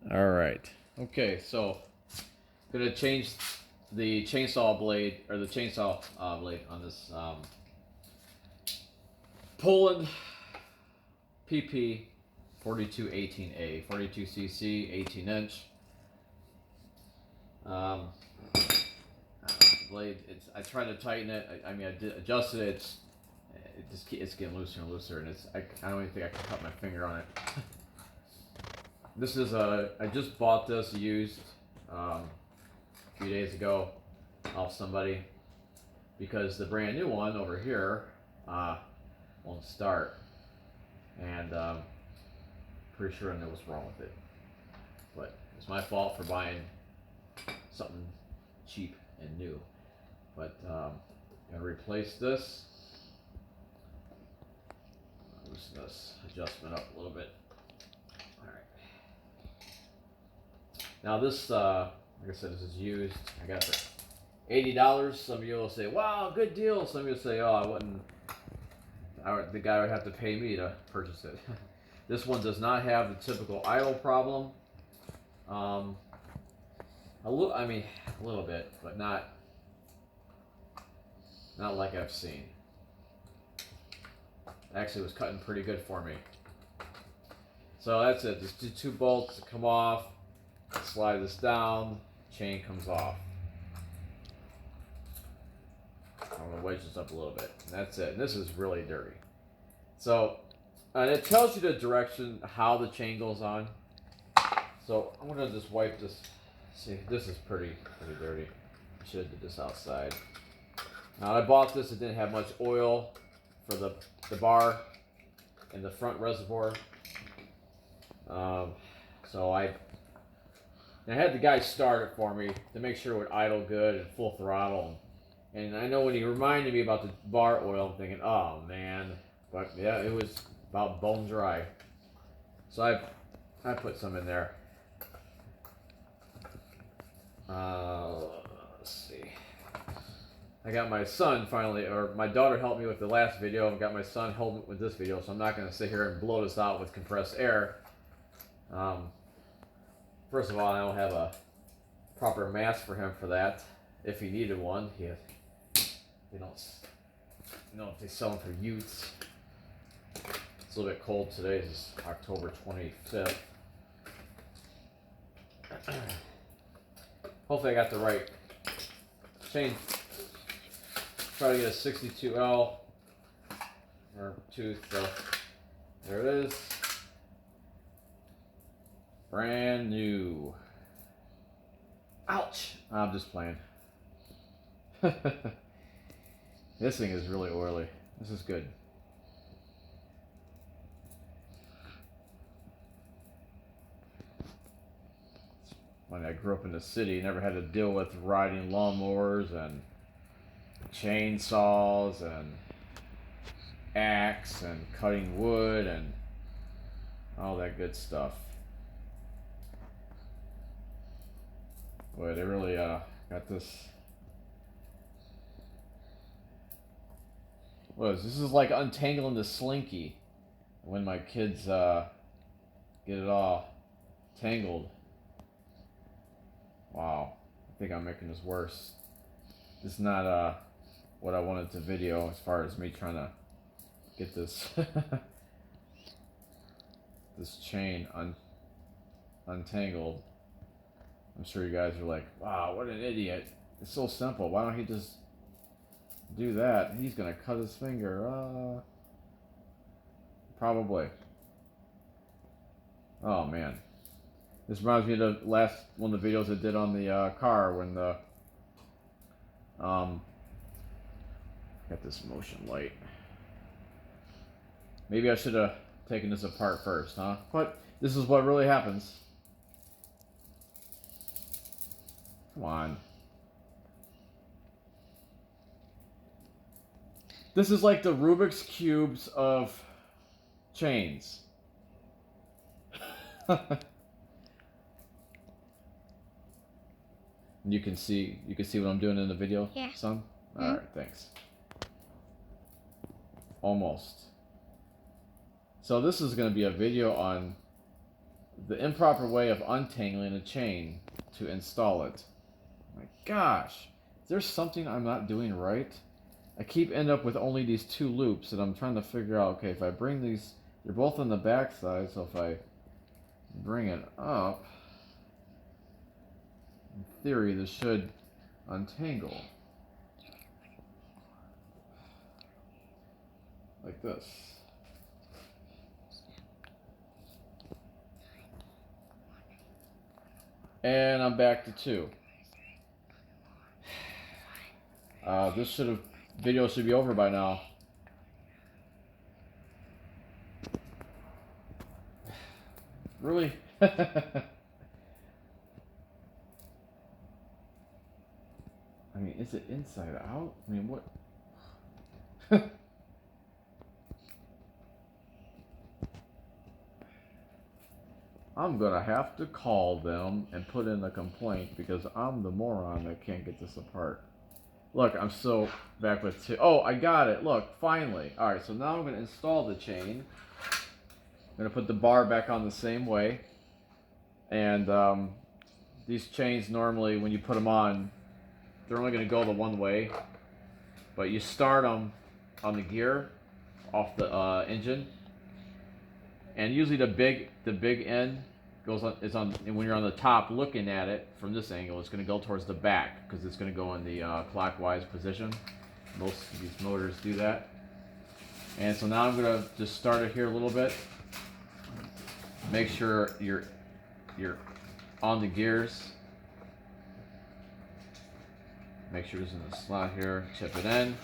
All right. Okay, so gonna change the chainsaw blade or the chainsaw blade on this Poulan PP4218A, 42cc, 18-inch. Blade. I tried to tighten it. I mean, I did adjusted it. It's getting looser and looser, and I don't even think I can cut my finger on it. This is I just bought this used a few days ago off somebody because the brand new one over here won't start, and pretty sure I know what's wrong with it. But it's my fault for buying something cheap and new. But I'm gonna replace this. Loosen this adjustment up a little bit. All right. Now this, like I said, this is used. I got it for $80. Some of you will say, "Wow, good deal." Some of you will say, "Oh, I wouldn't." The guy would have to pay me to purchase it. This one does not have the typical idle problem. I mean, a little bit, but not like I've seen. Actually, it was cutting pretty good for me. So that's it. Just two bolts come off. Slide this down. Chain comes off. I'm gonna wedge this up a little bit. And that's it. And this is really dirty. So, and it tells you the direction how the chain goes on. So I'm gonna just wipe this. See, this is pretty dirty. I should have did this outside. Now I bought this. It didn't have much oil for the bar and the front reservoir. So I had the guy start it for me to make sure it would idle good and full throttle. And I know when he reminded me about the bar oil, I'm thinking, oh man. But yeah, it was about bone dry. So I put some in there. Let's see. I got my son finally, or my daughter helped me with the last video, and got my son helping with this video, so I'm not going to sit here and blow this out with compressed air. First of all, I don't have a proper mask for him for that. If he needed one, they don't know if they sell them for utes. It's a little bit cold today. It's October 25th. Hopefully I got the right chain. Try to get a 62L or tooth. So there it is. Brand new. Ouch! I'm just playing. This thing is really oily. This is good. When I grew up in the city, never had to deal with riding lawnmowers and chainsaws and axe and cutting wood and all that good stuff. Boy, they really got this. This is like untangling the slinky when my kids get it all tangled. Wow, I think I'm making this worse. This is not what I wanted to video as far as me trying to get this this chain untangled. I'm sure you guys are like, wow, what an idiot. It's so simple. Why don't he just do that? He's going to cut his finger. Probably. Oh, man. This reminds me of the last one of the videos I did on the car when the... got this motion light. Maybe I should have taken this apart first, huh? But this is what really happens. Come on. This is like the Rubik's Cubes of chains. You can see what I'm doing in the video, yeah. son? Alright, thanks. Almost. So this is going to be a video on the improper way of untangling a chain to install it. My gosh, is there something I'm not doing right? I keep end up with only these 2 loops, and I'm trying to figure out, okay, if I bring these, they're both on the back side, so if I bring it up, in theory, this should untangle. Like this. And I'm back to 2. Video should be over by now. Really? I mean, is it inside out? I mean, what? I'm gonna have to call them and put in a complaint because I'm the moron that can't get this apart. Look, I'm still back with 2. Oh, I got it. Look, finally. Alright, so now I'm gonna install the chain. I'm gonna put the bar back on the same way. And these chains normally, when you put them on, they're only gonna go the one way. But you start them on the gear off the engine. And usually the big end goes on, and when you're on the top looking at it from this angle, it's going to go towards the back because it's going to go in the clockwise position. Most of these motors do that. And so now I'm going to just start it here a little bit. Make sure you're on the gears. Make sure it's in the slot here. Chip it in.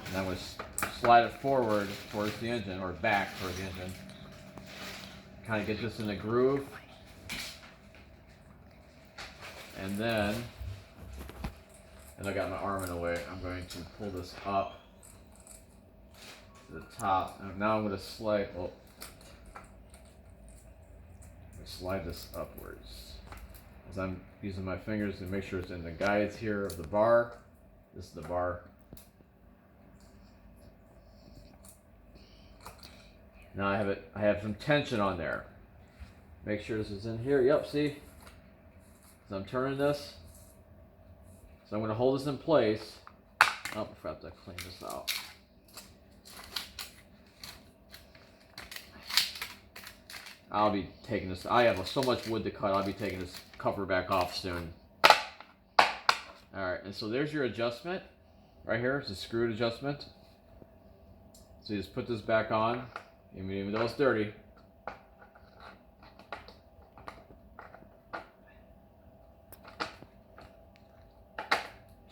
And I'm going to slide it forward towards the engine, or back towards the engine. Kind of get this in a groove. And then, I got my arm in the way, I'm going to pull this up to the top. And now I'm going to slide, slide this upwards. As I'm using my fingers to make sure it's in the guides here of the bar. This is the bar. Now I have some tension on there. Make sure this is in here. Yep, see? So I'm turning this. So I'm going to hold this in place. Oh, I forgot to clean this out. I'll be taking this. I have so much wood to cut. I'll be taking this cover back off soon. Alright, and so there's your adjustment. Right here. It's a screwed adjustment. So you just put this back on. Even though it's dirty.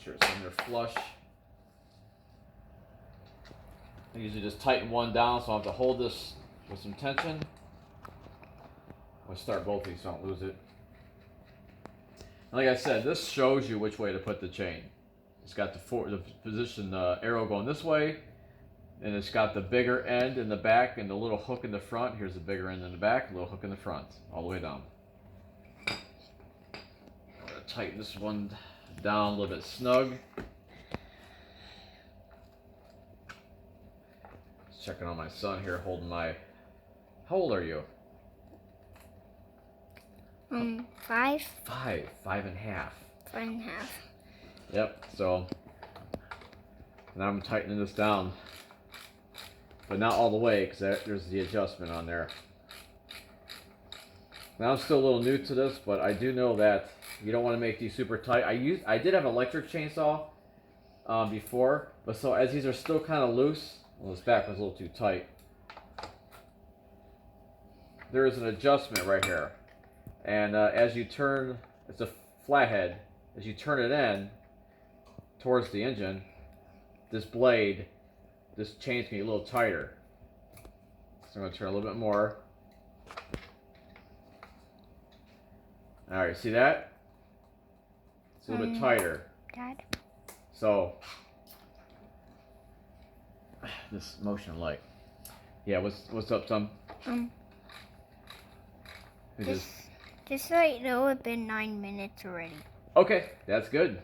Sure it's in there flush. I usually just tighten one down so I have to hold this with some tension. I'm going to start both of these so I don't lose it. And like I said, this shows you which way to put the chain. It's got the position arrow going this way. And it's got the bigger end in the back and the little hook in the front. Here's the bigger end in the back, little hook in the front, all the way down. I'm going to tighten this one down a little bit snug. Just checking on my son here, holding my... How old are you? 5. 5 and a half. 5 and a half. Yep, so now I'm tightening this down. But not all the way, because there's the adjustment on there. Now I'm still a little new to this, but I do know that you don't want to make these super tight. I did have an electric chainsaw before, but so as these are still kind of loose, well, this back was a little too tight. There is an adjustment right here, and as you turn, it's a flathead. As you turn it in towards the engine, this blade. This chain's gonna be a little tighter. So I'm gonna turn a little bit more. Alright, see that? It's a little bit tighter. Dad? So, this motion light. Yeah, what's up, son? Just so you know, it's been 9 minutes already. Okay, that's good.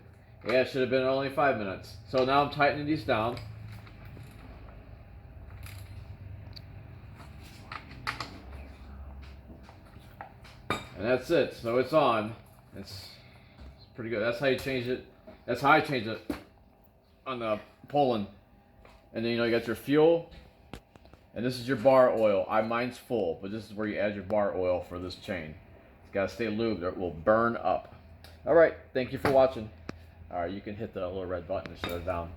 Yeah, it should have been only 5 minutes. So now I'm tightening these down. And that's it. So it's on. It's pretty good. That's how you change it. That's how I change it on the Poulan. And then you got your fuel. And this is your bar oil. Mine's full, but this is where you add your bar oil for this chain. It's got to stay lubed or it will burn up. All right. Thank you for watching. All right. You can hit the little red button to shut it down.